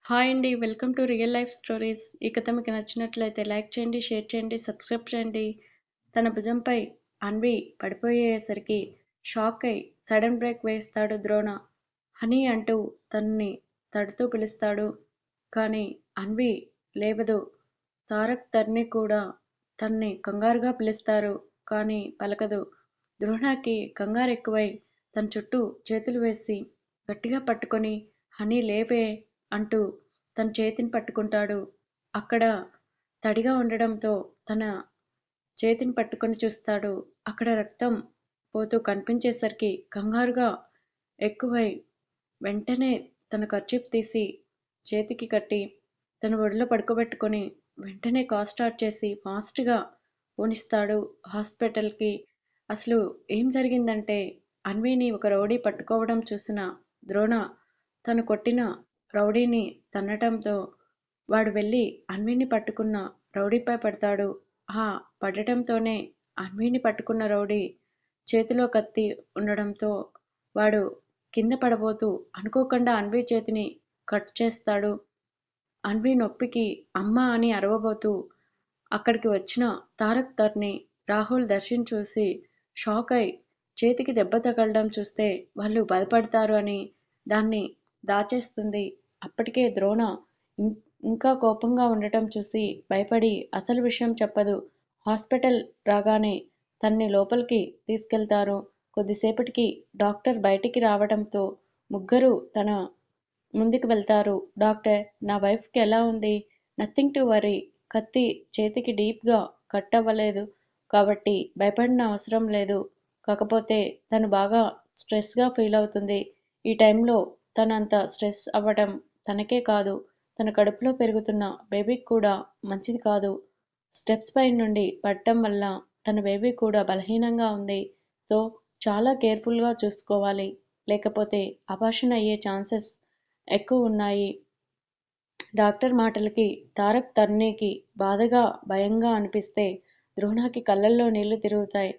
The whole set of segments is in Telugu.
హాయ్ అండి. Welcome to real life stories. ఈ కథ మీకు నచ్చినట్లయితే లైక్ చేయండి, షేర్ చేయండి, సబ్స్క్రైబ్ చేయండి. తన భుజంపై అన్వి పడిపోయేసరికి షాక్ అయి సడన్ బ్రేక్ వేస్తాడు ద్రోణ. హనీ అంటూ తనని తడుతూ పిలుస్తాడు. కానీ అన్వి లేవదు. తారక్ తర్ని కూడా తన్ని కంగారుగా పిలుస్తారు. కానీ పలకదు. ద్రోణకి కంగారు ఎక్కువై తన చుట్టూ చేతులు వేసి గట్టిగా పట్టుకొని హనీ లేవే అంటూ తన చేతిని పట్టుకుంటాడు. అక్కడ తడిగా ఉండడంతో తన చేతిని పట్టుకొని చూస్తాడు. అక్కడ రక్తం పోతూ కనిపించేసరికి కంగారుగా ఎక్కువై వెంటనే తన కర్చీఫ్ తీసి చేతికి కట్టి తన ఒడిలో పడుకోబెట్టుకొని వెంటనే కార్ స్టార్ట్ చేసి ఫాస్ట్గా పోనిస్తాడు హాస్పిటల్కి. అసలు ఏం జరిగిందంటే అన్విని ఒక రౌడీ పట్టుకోవడం చూసిన ద్రోణ తను కొట్టిన రౌడీని తన్నటంతో వాడు వెళ్ళి అన్విని పట్టుకున్న రౌడీపై పడతాడు. ఆ పడటంతోనే అన్విని పట్టుకున్న రౌడీ చేతిలో కత్తి ఉండడంతో వాడు కింద పడబోతూ అనుకోకుండా అన్వి చేతిని కట్ చేస్తాడు. అన్వి నొప్పికి అమ్మ అని అరవబోతూ అక్కడికి వచ్చిన తారక్ తర్ని రాహుల్ దర్శన్ చూసి షాక్ అయి చేతికి దెబ్బ తగలడం చూస్తే వాళ్ళు బాధపడతారు అని దాన్ని దాచేస్తుంది. అప్పటికే ద్రోణ ఇం- ఇంకా కోపంగా ఉండటం చూసి భయపడి అసలు విషయం చెప్పదు. హాస్పిటల్ రాగానే తన్ని లోపలికి తీసుకెళ్తారు. కొద్దిసేపటికి డాక్టర్ బయటికి రావడంతో ముగ్గురు తన ముందుకు వెళ్తారు. డాక్టర్, నా వైఫ్కి ఎలా ఉంది? Nothing to worry. కత్తి చేతికి డీప్గా కట్ అవ్వలేదు కాబట్టి భయపడిన అవసరం లేదు. కాకపోతే తను బాగా స్ట్రెస్గా ఫీల్ అవుతుంది. ఈ టైంలో తనంత స్ట్రెస్ అవ్వడం తనకే కాదు, తన కడుపులో పెరుగుతున్న బేబీకి కూడా మంచిది కాదు. స్టెప్స్ పై నుండి పడటం వల్ల తన బేబీ కూడా బలహీనంగా ఉంది. సో చాలా కేర్ఫుల్గా చూసుకోవాలి. లేకపోతే అబార్షన్ అయ్యే ఛాన్సెస్ ఎక్కువ ఉన్నాయి. డాక్టర్ మాటలకి తారక్ తర్నీకి బాధగా భయంగా అనిపిస్తే ద్రోణకి కళ్ళల్లో నీళ్లు తిరుగుతాయి.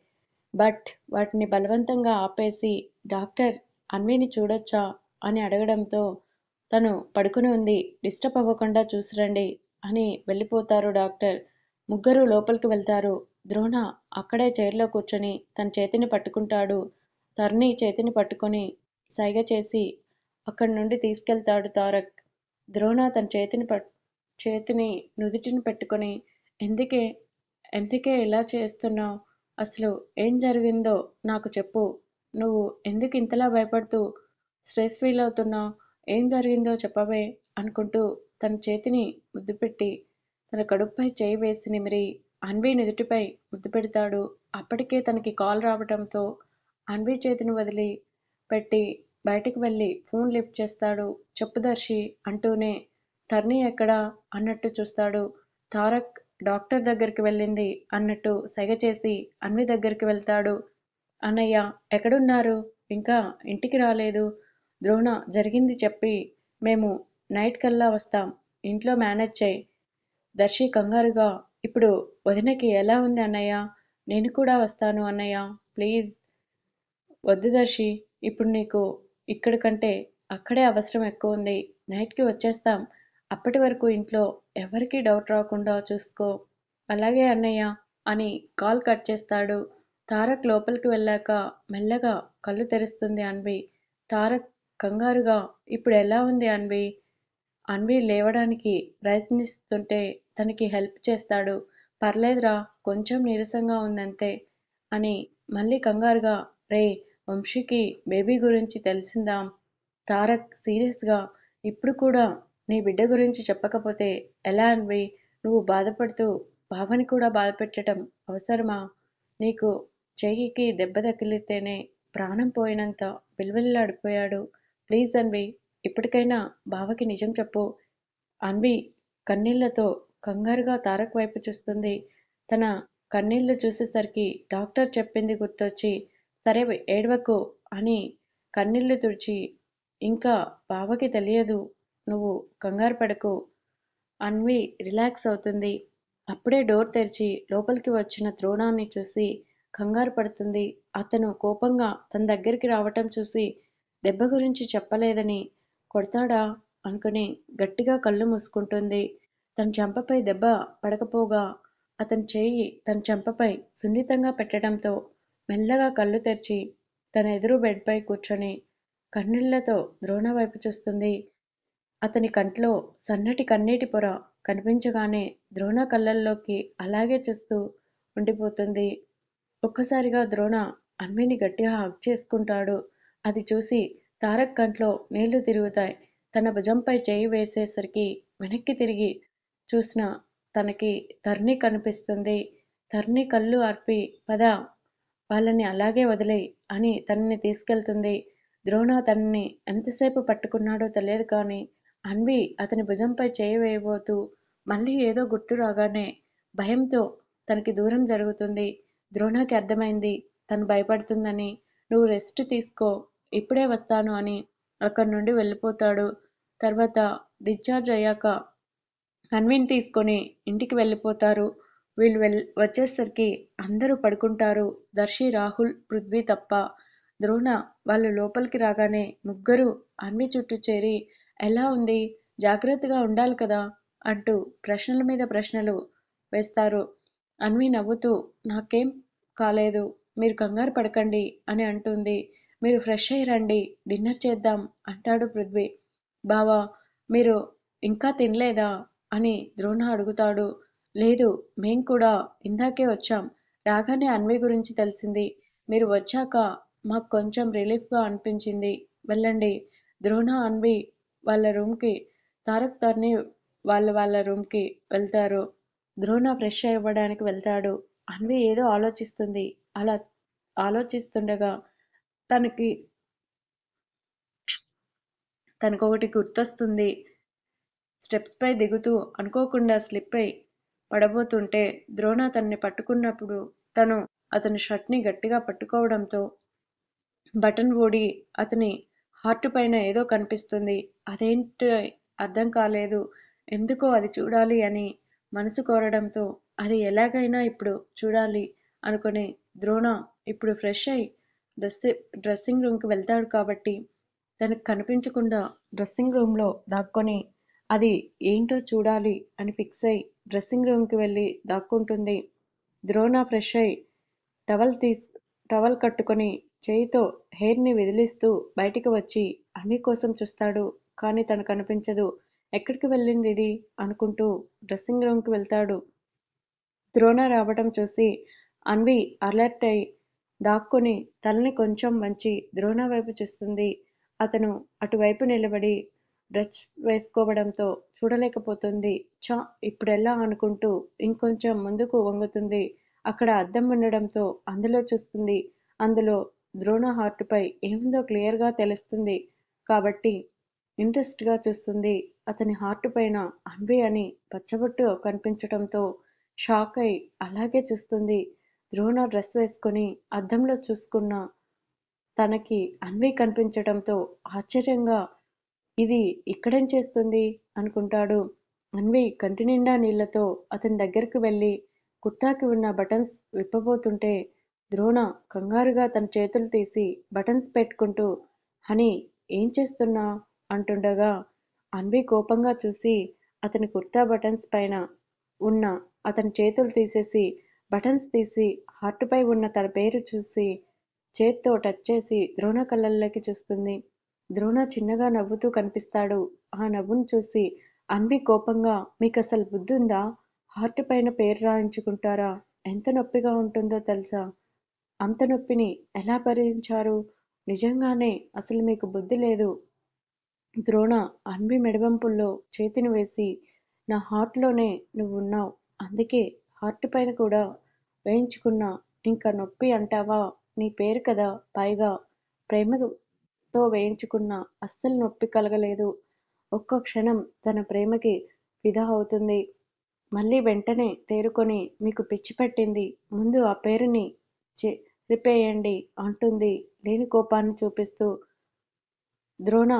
బట్ వాటిని బలవంతంగా ఆపేసి డాక్టర్, అన్విని చూడొచ్చా అని అడగడంతో తను పడుకుని ఉంది, డిస్టర్బ్ అవ్వకుండా చూసిరండి అని వెళ్ళిపోతారు డాక్టర్. ముగ్గురు లోపలికి వెళ్తారు. ద్రోణ అక్కడే చైర్లో కూర్చొని తన చేతిని పట్టుకుంటాడు. తర్ని చేతిని పట్టుకొని సైగ చేసి అక్కడి నుండి తీసుకెళ్తాడు తారక్. ద్రోణ తన చేతిని నుదిటిని పెట్టుకొని ఎందుకే ఎందుకే ఇలా చేస్తున్నావు? అసలు ఏం జరిగిందో నాకు చెప్పు. నువ్వు ఎందుకు ఇంతలా భయపడుతూ స్ట్రెస్ ఫీల్ అవుతున్నావు? ఏం జరిగిందో చెప్పవే అనుకుంటూ తన చేతిని ముద్దు పెట్టి తన కడుపుపై చేయి వేసి నిమిరి అన్వి నుదుటిపై ముద్దు పెడతాడు. అప్పటికే తనకి కాల్ రావడంతో అన్వి చేతిని వదిలి పెట్టి బయటికి వెళ్ళి ఫోన్ లిఫ్ట్ చేస్తాడు. చెప్పు దర్శి అంటూనే తర్ని ఎక్కడా అన్నట్టు చూస్తాడు. తారక్ డాక్టర్ దగ్గరికి వెళ్ళింది అన్నట్టు సైగ చేసి అన్వి దగ్గరికి వెళ్తాడు. అన్నయ్య ఎక్కడున్నారు? ఇంకా ఇంటికి రాలేదు. ద్రోణ జరిగింది చెప్పి మేము నైట్ కల్లా వస్తాం. ఇంట్లో మేనేజ్ చేయి. దర్శి కంగారుగా ఇప్పుడు వదినకి ఎలా ఉంది అన్నయ్య? నేను కూడా వస్తాను అన్నయ్య, ప్లీజ్. వద్దు దర్శి, ఇప్పుడు నీకు ఇక్కడ కంటే అక్కడే అవసరం ఎక్కువ ఉంది. నైట్కి వచ్చేస్తాం. అప్పటి వరకు ఇంట్లో ఎవరికీ డౌట్ రాకుండా చూసుకో. అలాగే అన్నయ్య అని కాల్ కట్ చేస్తాడు. తారక్ లోపలికి వెళ్ళాక మెల్లగా కళ్ళు తెరుస్తుంది అన్వి. తారక్ కంగారుగా ఇప్పుడు ఎలా ఉంది అన్వి? అన్వి లేవడానికి ప్రయత్నిస్తుంటే తనకి హెల్ప్ చేస్తాడు. పర్లేదురా, కొంచెం నీరసంగా ఉందంతే అని మళ్ళీ కంగారుగా, రే వంశీకి బేబీ గురించి తెలిసిందా? తారక్ సీరియస్గా, ఇప్పుడు కూడా నీ బిడ్డ గురించి చెప్పకపోతే ఎలా అన్వి? నువ్వు బాధపడుతూ బావని కూడా బాధపెట్టడం అవసరమా? నీకు చెయ్యికి దెబ్బ తగిలితేనే ప్రాణం పోయినంత విలువిల్లాడిపోయాడు. ప్లీజ్ అన్వి, ఇప్పటికైనా బావకి నిజం చెప్పు. అన్వి కన్నీళ్లతో కంగారుగా తారక్ వైపు చూస్తుంది. తన కన్నీళ్లు చూసేసరికి డాక్టర్ చెప్పింది గుర్తొచ్చి, సరే ఏడవకు అని కన్నీళ్లు తుడిచి, ఇంకా బావకి తెలియదు, నువ్వు కంగారు పడకు. అన్వి రిలాక్స్ అవుతుంది. అప్పుడే డోర్ తెరిచి లోపలికి వచ్చిన ద్రోణాన్ని చూసి కంగారు పడుతుంది. అతను కోపంగా తన దగ్గరికి రావటం చూసి దెబ్బ గురించి చెప్పలేదని కొడతాడా అనుకుని గట్టిగా కళ్ళు మూసుకుంటుంది. తన చెంపపై దెబ్బ పడకపోగా అతని చేయి తన చెంపపై సున్నితంగా పెట్టడంతో మెల్లగా కళ్ళు తెరిచి తన ఎదురు బెడ్పై కూర్చొని కన్నీళ్లతో ద్రోణ వైపు చూస్తుంది. అతని కంట్లో సన్నటి కన్నీటి పొర కనిపించగానే ద్రోణ కళ్ళల్లోకి అలాగే చూస్తూ ఉండిపోతుంది. ఒక్కసారిగా ద్రోణ అన్విని గట్టిగా హగ్ చేసుకుంటాడు. అది చూసి తారక్ కంట్లో నీళ్లు తిరుగుతాయి. తన భుజంపై చేయి వేసేసరికి వెనక్కి తిరిగి చూసిన తనకి తర్ని కనిపిస్తుంది. తర్ని కళ్ళు ఆర్పి పద, వాళ్ళని అలాగే వదిలేయ్ అని తనని తీసుకెళ్తుంది. ద్రోణ తనని ఎంతసేపు పట్టుకున్నాడో తెలియదు కానీ అన్వి అతని భుజంపై చేయి వేయబోతూ మళ్ళీ ఏదో గుర్తు రాగానే భయంతో తనకి దూరం జరుగుతుంది. ద్రోణకి అర్థమైంది తను భయపడుతుందని. నువ్వు రెస్ట్ తీసుకో, ఇప్పుడే వస్తాను అని అక్కడి నుండి వెళ్ళిపోతాడు. తర్వాత డిశ్చార్జ్ అయ్యాక అన్విని తీసుకొని ఇంటికి వెళ్ళిపోతారు. వీళ్ళు వచ్చేసరికి అందరూ పడుకుంటారు, దర్శి, రాహుల్, పృథ్వీ తప్ప. ద్రోణ వాళ్ళు లోపలికి రాగానే ముగ్గురు అన్వి చుట్టూ చేరి ఎలా ఉంది, జాగ్రత్తగా ఉండాలి కదా అంటూ ప్రశ్నల మీద ప్రశ్నలు వేస్తారు. అన్వి నవ్వుతూ నాకేం కాలేదు, మీరు కంగారు పడకండి అని అంటుంది. మీరు ఫ్రెష్ అయ్యి రండి, డిన్నర్ చేద్దాం అంటాడు పృథ్వీ. బావా, మీరు ఇంకా తినలేదా అని ద్రోణ అడుగుతాడు. లేదు, మేం కూడా ఇందాకే వచ్చాం. రాగానే అన్వి గురించి తెలిసింది. మీరు వచ్చాక మాకు కొంచెం రిలీఫ్గా అనిపించింది. వెళ్ళండి. ద్రోణ అన్వి వాళ్ళ రూమ్కి, తారక్ తర్ని వాళ్ళ రూమ్కి వెళ్తారు. ద్రోణ ఫ్రెష్ అవ్వడానికి వెళ్తాడు. అన్వి ఏదో ఆలోచిస్తుంది. అలా ఆలోచిస్తుండగా తనకి తనకొకటి గుర్తొస్తుంది. స్టెప్స్ పై దిగుతూ అనుకోకుండా స్లిప్ అయి పడబోతుంటే ద్రోణ తనని పట్టుకున్నప్పుడు తను అతని షర్ట్ని గట్టిగా పట్టుకోవడంతో బటన్ ఊడి అతని హార్ట్ పైన ఏదో కనిపిస్తుంది. అదేంటి అర్థం కాలేదు. ఎందుకో అది చూడాలి అని మనసు కోరడంతో అది ఎలాగైనా ఇప్పుడు చూడాలి అనుకుని ద్రోణ ఇప్పుడు ఫ్రెష్ అయి డ్రెస్సింగ్ రూమ్కి వెళ్తాడు కాబట్టి తనకు కనిపించకుండా డ్రెస్సింగ్ రూమ్లో దాక్కొని అది ఏంటో చూడాలి అని ఫిక్స్ అయి డ్రెస్సింగ్ రూమ్కి వెళ్ళి దాక్కుంటుంది. ద్రోణ ఫ్రెష్ అయి టవల్ కట్టుకొని చేయితో హెయిర్ని విదిలిస్తూ బయటికి వచ్చి అన్వి కోసం చూస్తాడు. కానీ తను కనిపించదు. ఎక్కడికి వెళ్ళింది ఇది అనుకుంటూ డ్రెస్సింగ్ రూమ్కి వెళ్తాడు. ద్రోణ రావటం చూసి అన్వి అలర్ట్ అయి దాక్కుని తలని కొంచెం వంచి ద్రోణ వైపు చూస్తుంది. అతను అటువైపు నిలబడి డ్రెస్ వేసుకోవడంతో చూడలేకపోతుంది. చా, ఇప్పుడెలా అనుకుంటూ ఇంకొంచెం ముందుకు వంగుతుంది. అక్కడ అద్దం ఉండడంతో అందులో చూస్తుంది. అందులో ద్రోణ హార్టుపై ఏముందో క్లియర్గా తెలుస్తుంది కాబట్టి ఇంట్రెస్ట్గా చూస్తుంది. అతని హార్ట్ పైన అన్వి అని పచ్చబొట్టు కనిపించటంతో షాక్ అయి అలాగే చూస్తుంది. ద్రోణ డ్రెస్ వేసుకొని అద్దంలో చూసుకున్న తనకి అన్వి కనిపించటంతో ఆశ్చర్యంగా ఇది ఇక్కడేం చేస్తుంది అనుకుంటాడు. అన్వి కంటి నిండా నీళ్లతో అతని దగ్గరకు వెళ్ళి కుర్తాకి ఉన్న బటన్స్ విప్పబోతుంటే ద్రోణ కంగారుగా తన చేతులు తీసి బటన్స్ పెట్టుకుంటూ హనీ ఏం చేస్తున్నా అంటుండగా అన్వి కోపంగా చూసి అతని కుర్తా బటన్స్ పైన ఉన్న అతని చేతులు తీసేసి బటన్స్ తీసి హార్టుపై ఉన్న తన పేరు చూసి చేత్తో టచ్ చేసి ద్రోణ కళ్ళల్లోకి చూస్తుంది. ద్రోణ చిన్నగా నవ్వుతూ కనిపిస్తాడు. ఆ నవ్వును చూసి అన్వి కోపంగా మీకసలు బుద్ధుందా? హార్ట్ పైన పేరు రాయించుకుంటారా? ఎంత నొప్పిగా ఉంటుందో తెలుసా? అంత నొప్పిని ఎలా భరించారు? నిజంగానే అసలు మీకు బుద్ధి లేదు. ద్రోణ అన్వి మెడవంపుల్లో చేతిని వేసి నా హార్ట్లోనే నువ్వున్నావు, అందుకే హార్ట్ పైన కూడా వేయించుకున్నా. ఇంకా నొప్పి అంటావా? నీ పేరు కదా, పైగా ప్రేమతో వేయించుకున్నా అస్సలు నొప్పి కలగలేదు. ఒక్క క్షణం తన ప్రేమకి ఫిదా అవుతుంది. మళ్ళీ వెంటనే తేరుకొని మీకు పిచ్చి పట్టింది, ముందు ఆ పేరుని చెరిపేయండి అంటుంది లేని కోపాన్ని చూపిస్తూ. ద్రోణ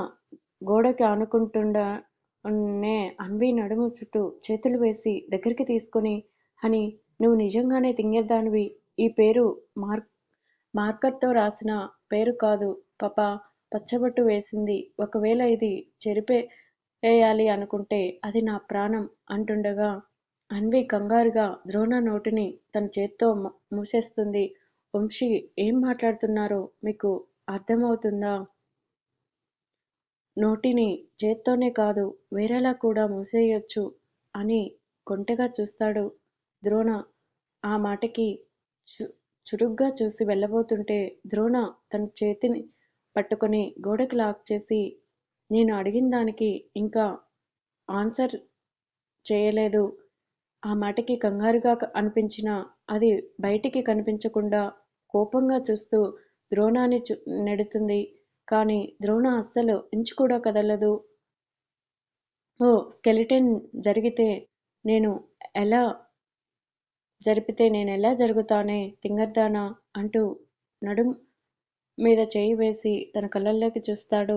గోడకి ఆనుకుంటుండనే అన్వి నడుము చుట్టూ చేతులు వేసి దగ్గరికి తీసుకుని హనీ, నువ్వు నిజంగానే తింగేదానివి. ఈ పేరు మార్కర్తో రాసిన పేరు కాదు పాపా, పచ్చబొట్టు వేసింది. ఒకవేళ ఇది చెరిపే వేయాలి అనుకుంటే అది నా ప్రాణం అంటుండగా అన్వి కంగారుగా ద్రోణ నోటిని తన చేత్తో మూసేస్తుంది. వంశీ, ఏం మాట్లాడుతున్నారో మీకు అర్థమవుతుందా? నోటిని చేత్తోనే కాదు వేరేలా కూడా మూసేయొచ్చు అని కొంటెగా చూస్తాడు ద్రోణ. ఆ మాటకి చురుగ్గా చూసి వెళ్ళబోతుంటే ద్రోణ తన చేతిని పట్టుకొని గోడకి లాక్ చేసి, నేను అడిగిన దానికి ఇంకా ఆన్సర్ చేయలేదు. ఆ మాటకి కంగారుగా అనిపించినా అది బయటికి కనిపించకుండా కోపంగా చూస్తూ ద్రోణాన్ని నెడుతుంది. కానీ ద్రోణ అస్సలు ఇంచు కూడా కదలదు. ఓ స్కెలిటన్ నేను ఎలా నేనెలా జరుగుతానే తింగర్దానా అంటూ నడుం మీద చేయి వేసి తన కళ్ళల్లోకి చూస్తాడు.